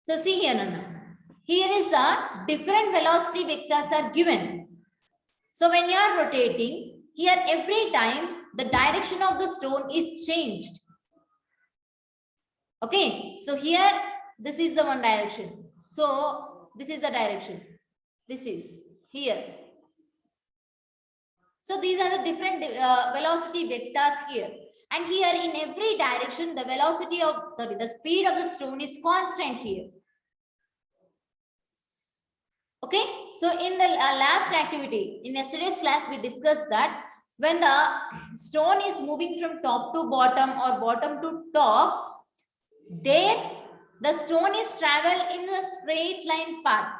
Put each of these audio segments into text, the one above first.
So see here, Nana. Here is a different velocity vectors are given. So when you are rotating, here every time the direction of the stone is changed. Okay, so here this is the one direction. So this is the direction. This is here. So these are the different velocity vectors here. And here in every direction, the speed of the stone is constant here. Okay, so in the last activity, in yesterday's class, we discussed that when the stone is moving from top to bottom or bottom to top, there the stone is traveled in a straight line path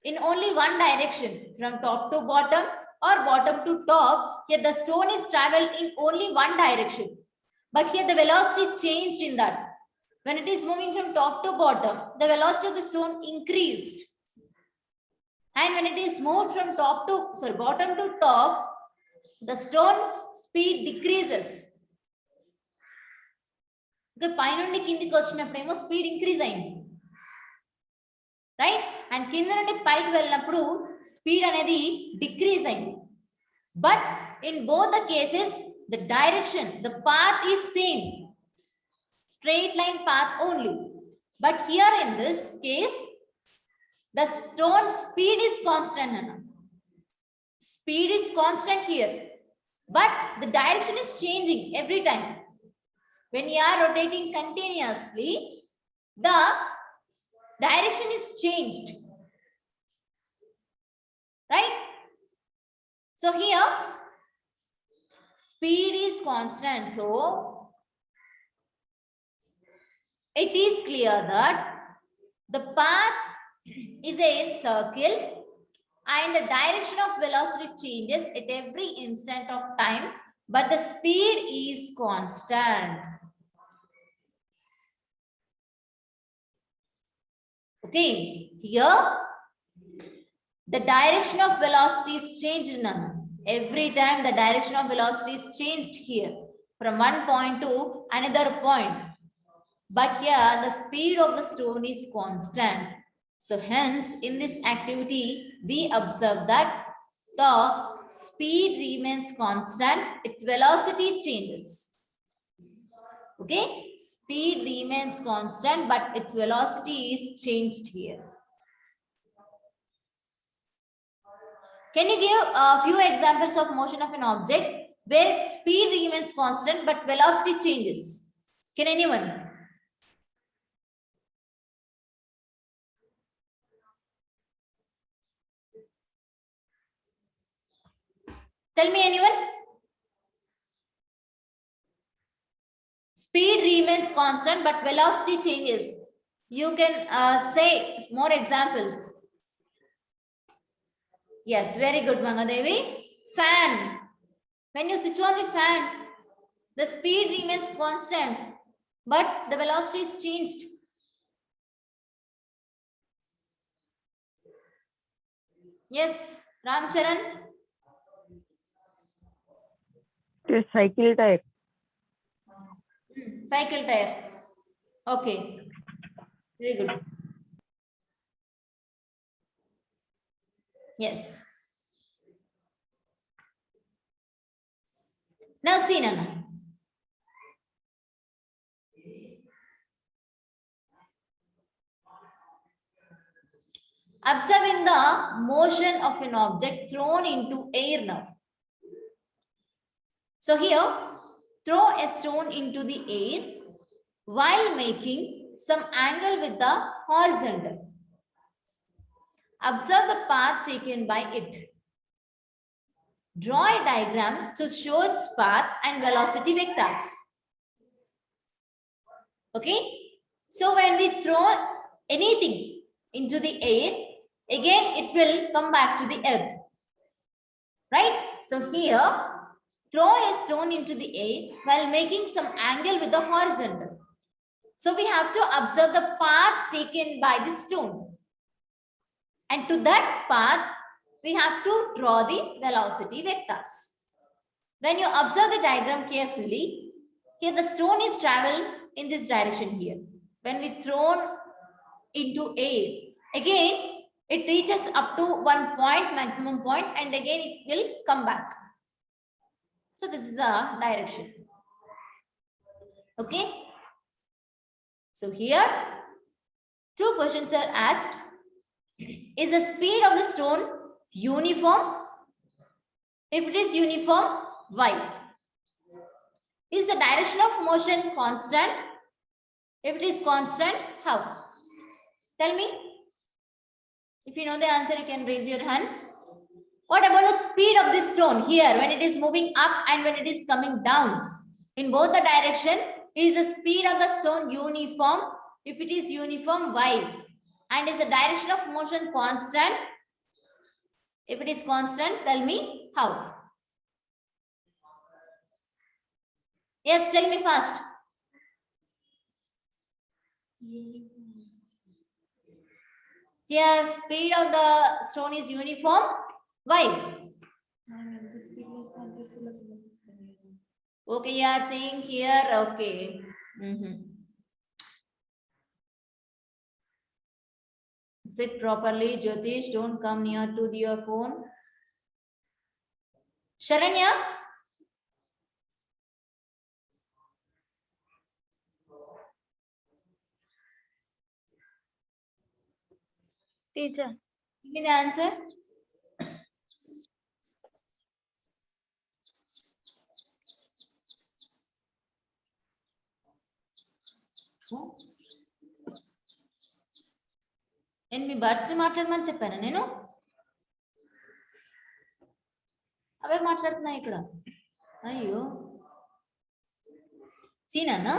in only one direction from top to bottom or bottom to top. Here the stone is traveled in only one direction, but here the velocity changed in that. When it is moving from top to bottom, the velocity of the stone increased. And when it is moved from bottom to top, the stone speed decreases. Okay, పైనుండి కిందికి వచ్చినప్పుడేమో speed increase అయింది, right? And కింద నుండి పైకి వెళ్ళినప్పుడు speed అనేది decrease అయింది. But in both the cases the direction, the path is same, straight line path only. But here in this case the stone speed is constant. Speed is constant here, but the direction is changing every time. When you are rotating continuously, the direction is changed, right? So here speed is constant, so it is clear that the path is a circle and the direction of velocity changes at every instant of time, but the speed is constant. Okay, here the direction of velocity is changed. Every time the direction of velocity is changed here from one point to another point, but here the speed of the stone is constant. So hence, in this activity, we observe that the speed remains constant, its velocity changes. Okay, speed remains constant, but its velocity is changed here. Can you give a few examples of motion of an object where speed remains constant, but velocity changes? Can anyone? Tell me, anyone? Speed remains constant, but velocity changes. You can say more examples. Yes, very good, Mangadevi. Fan. When you switch on the fan, the speed remains constant, but the velocity is changed. Yes, Ramcharan. Cycle tire. Cycle tire. Okay, very good. Yes. Now see, Nana. Observing the motion of an object thrown into air now. So here, throw a stone into the air while making some angle with the horizontal. Observe the path taken by it. Draw a diagram to show its path and velocity vectors. Okay, so when we throw anything into the air, again it will come back to the earth, right? So here, throw a stone into the air while making some angle with the horizontal. So we have to observe the path taken by the stone, and to that path we have to draw the velocity vectors. When you observe the diagram carefully, here the stone is traveled in this direction here. When we thrown into air. Again, it reaches up to one point, maximum point, and again it will come back. So this is the direction. Okay. So here, two questions are asked. Is the speed of the stone uniform? If it is uniform, why? Is the direction of motion constant? If it is constant, how? Tell me. If you know the answer, you can raise your hand. What about the speed of this stone here when it is moving up and when it is coming down? In both the direction, is the speed of the stone uniform? If it is uniform, why? And is the direction of motion constant? If it is constant, tell me how. Yes, tell me fast. Yes, speed of the stone is uniform. Why? Okay, you are saying here. Okay. Sit properly, Jyotish. Don't come near to your phone. Sharanya? Teacher. Give me the answer. నేను మీ birds ని మాట్లాడమని చెప్పాను నేను అవే మాట్లాడుతున్నా ఇక్కడ అయ్యో see nana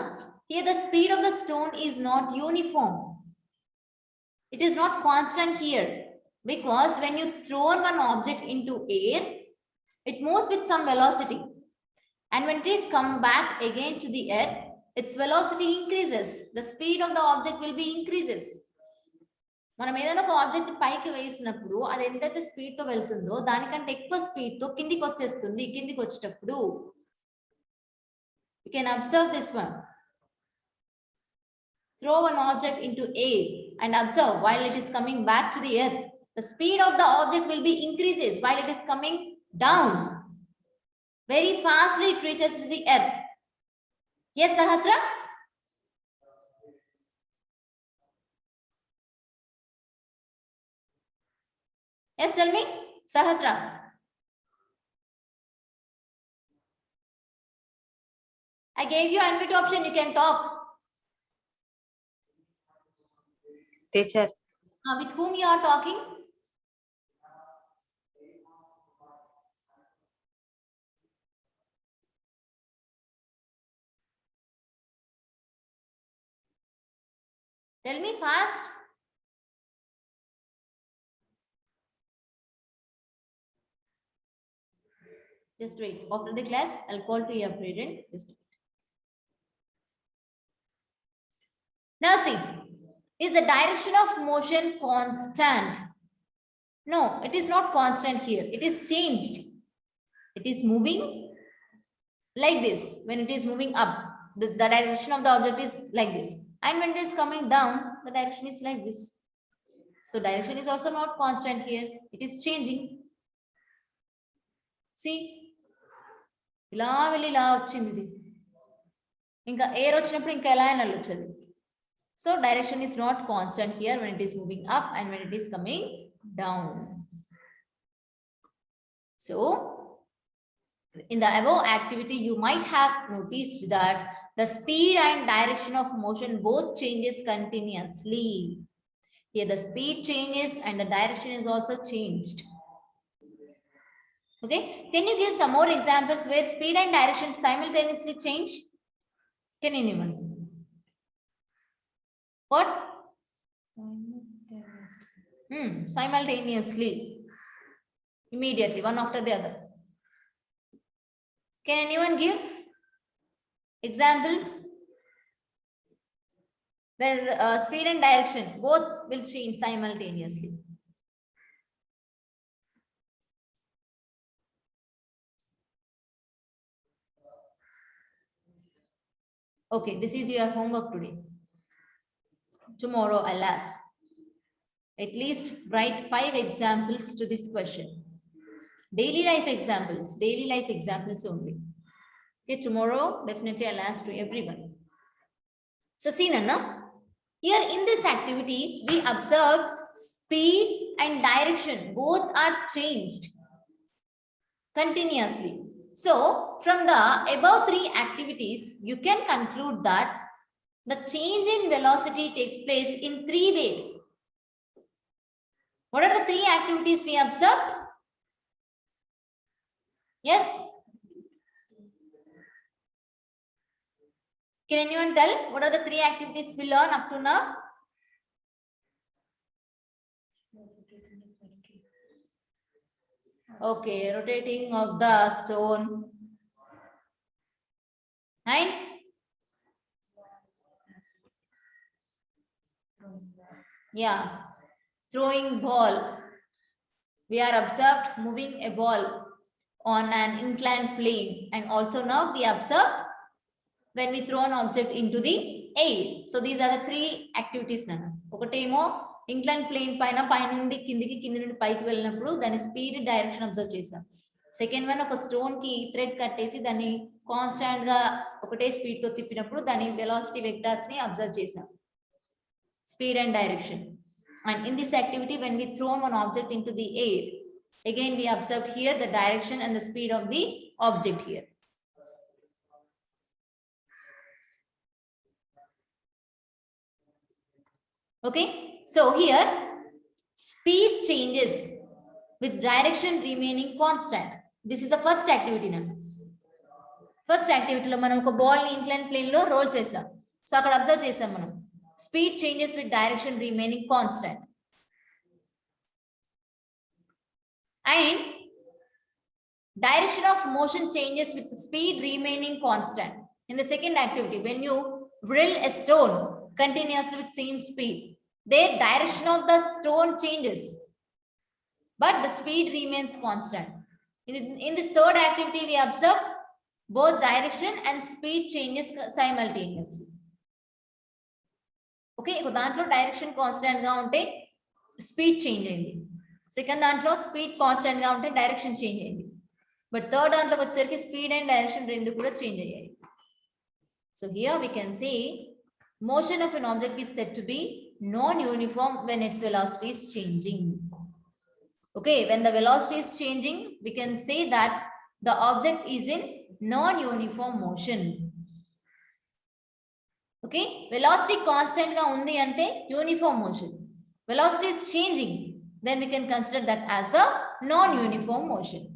here the speed of the stone is not uniform, it is not constant here, because when you throw one object into air it moves with some velocity, and when it is come back again to the earth its velocity increases, the speed of the object will be increases. మనం ఏదైనా ఒక object పైకి వేసినప్పుడు అది ఎంతైతే speed తో వెళ్తుందో దానికంటే ఎక్కువ స్పీడ్ తో కిందికి వచ్చేస్తుంది. కిందికి వచ్చేటప్పుడు you can observe this one. Throw an object into air and observe while it is coming back to the earth, the speed of the object will be increases while it is coming down. Very fastly it reaches to the earth. Yes, Sahasra? Yes, tell me, Sahasra. I gave you unmute option, you can talk. Teacher. With whom you are talking? Tell me fast. Just wait. After the class, I'll call to your parent. Just wait. Now see, is the direction of motion constant? No, it is not constant here. It is changed. It is moving like this. When it is moving up, the direction of the object is like this. And when it is coming down, the direction is like this. So direction is also not constant here. It is changing. See, ఇలా వెళ్ళి ఇలా వచ్చింది ఇది ఇంకా air వచ్చినప్పుడు ఇంకా ఎలా అయినా వెళ్ళొచ్చు. So direction is not constant here when it is moving up and when it is coming down. So in the above activity you might have noticed that the speed and direction of motion both changes continuously. Here the speed changes and the direction is also changed. Okay, can you give some more examples where speed and direction simultaneously change? Can anyone? What? Simultaneously. Immediately, one after the other. Can anyone give examples where speed and direction both will change simultaneously? Okay, this is your homework today. Tomorrow I'll ask. At least write 5 examples to this question. Daily life examples only. Okay, tomorrow definitely I'll ask to everyone. So see Nana, here in this activity we observe speed and direction both are changed continuously. So from the above 3 activities you can conclude that the change in velocity takes place in 3 ways. What are the 3 activities we observed? Yes? Can anyone tell what are the 3 activities we learn up to now? Okay, rotating of the stone. And yeah, throwing ball. We are observed moving a ball on an inclined plane, and also now we observe when we throw an object into the air. So these are the 3 activities nana. Okatemo inclined plane paina nundi kindiki kindi nundi paiki vellinappudu dani speed direction observe chesam. Second one oka stone ki thread kattesi dani constant ga okate speed tho tippinappudu dani velocity vectors ni observe chesam. Speed and direction. And in this activity when we throw one object into the air, again we observed here the direction and the speed of the object here. Okay, so here speed changes with direction remaining constant. This is the first activity now. First activity lo manam oka ball ni inclined plane lo roll chesam. So akkada observe chesam manam. Speed changes with direction remaining constant. And direction of motion changes with speed remaining constant. In the second activity, when you drill a stone continuously with same speed, their direction of the stone changes, but the speed remains constant. In this third activity, we observe both direction and speed changes simultaneously. Okay, so dantlo direction constant ga unte speed change ayindi. Second dantlo speed constant ga unte direction change ayindi. But third dantlo vaccheriki speed and direction rendu kuda change ayyayi. So here we can say motion of an object is said to be non-uniform when its velocity is changing. Okay, when the velocity is changing, we can say that the object is in non-uniform motion. Okay, velocity constant ga undi ante uniform motion. Velocity is changing, then we can consider that as a non-uniform motion.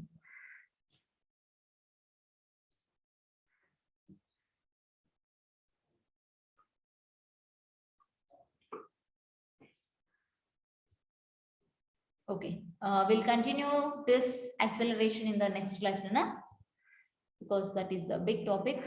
Okay, we'll continue this acceleration in the next class, Nana, because that is a big topic.